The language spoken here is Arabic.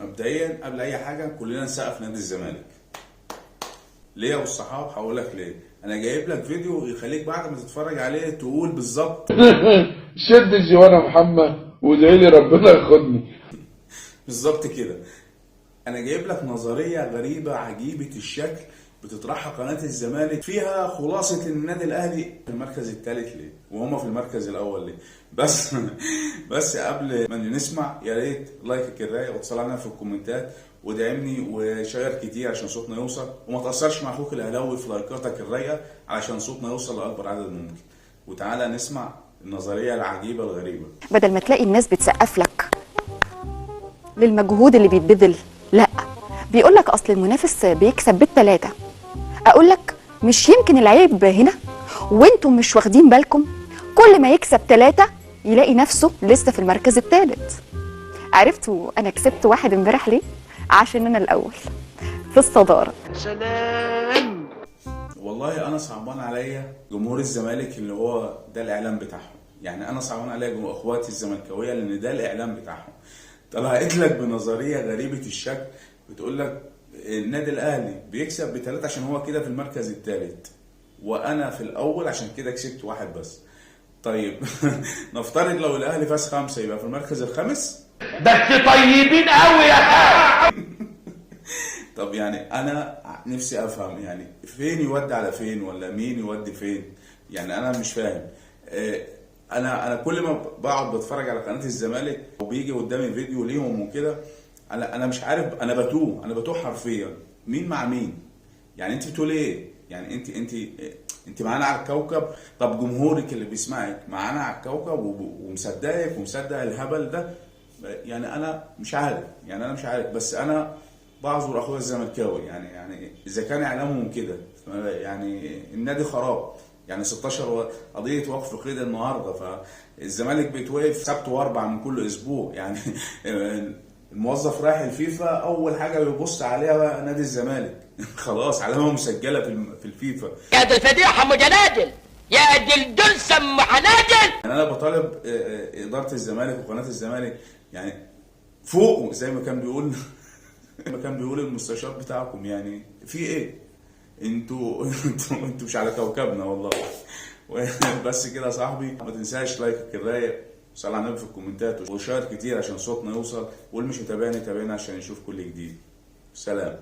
مبدئيا قبل اي حاجه كلنا نسقف نادي الزمالك. ليه والصحاب؟ هقول لك ليه. انا جايب لك فيديو يخليك بعد ما تتفرج عليه تقول بالظبط شد الجوان يا محمد وادعي لي ربنا ياخدني. بالظبط كده. انا جايب لك نظريه غريبه عجيبه الشكل بتطرحها قناه الزمالك، فيها خلاصه ان النادي الاهلي في المركز الثالث ليه وهما في المركز الاول ليه. بس قبل ما نسمع يا ريت لايك الرايق وتصل علينا في الكومنتات ودعمني وشير كتير عشان صوتنا يوصل، وما تاثرش مع اخوك الاهلاوي في لايكاتك الرايقه علشان صوتنا يوصل لاكبر عدد ممكن. وتعالى نسمع النظريه العجيبه الغريبه. بدل ما تلاقي الناس بتسقف لك للمجهود اللي بيتبذل، لا، بيقول لك اصل المنافس بيكسب بالثلاثه. اقول لك مش يمكن العيب هنا وانتم مش واخدين بالكم؟ كل ما يكسب ثلاثه يلاقي نفسه لسه في المركز الثالث. عرفتوا انا كسبت واحد امبارح ليه؟ عشان انا الاول في الصداره. سلام. والله انا صعبان عليا جمهور الزمالك اللي هو ده الاعلام بتاعهم. يعني انا صعبان عليا اخواتي الزملكاويه لان ده الاعلام بتاعهم. طلعت لك بنظريه غريبه الشكل بتقول لك النادي الاهلي بيكسب بثلاثه عشان هو كده في المركز الثالث، وانا في الاول عشان كده كسبت واحد بس. طيب نفترض لو الاهلي فاز 5 يبقى في المركز الخامس. بس طيبين قوي يا خال. طب يعني انا نفسي افهم يعني فين يودي على فين ولا مين يودي فين؟ يعني انا مش فاهم. انا كل ما بقعد بتفرج على قناه الزمالك وبيجي قدامي فيديو ليهم وكده انا مش عارف، انا بتوه حرفيا مين مع مين. يعني انت بتقول ايه؟ يعني انت معانا على الكوكب. طب جمهورك اللي بيسمعك معانا على الكوكب ومصدقك ومصدق الهبل ده. يعني انا مش عارف بس انا بعذر اخويا الزملكاوي. يعني اذا كان اعلامهم كده يعني النادي خراب. يعني 16 قضيه وقف قيد النهارده، فالزمالك بيتوقف سبت واربع من كل اسبوع. يعني الموظف رايح الفيفا اول حاجه بيبص عليها بقى نادي الزمالك. خلاص علامه مسجله في الفيفا. يا دي الفضيحه ام جنادل، يا دي الدلسه ام حناجل. يعني انا بطالب اداره الزمالك وقناه الزمالك يعني فوقوا زي ما كان بيقول المستشار بتاعكم. يعني في ايه؟ انتوا مش على كوكبنا والله. بس كده يا صاحبي، ما تنساش لايكك الرايق وصل على النبي في الكومنتات وشير كتير عشان صوتنا يوصل، واللي مش متابعني تابعنا عشان يشوف كل جديد. سلام.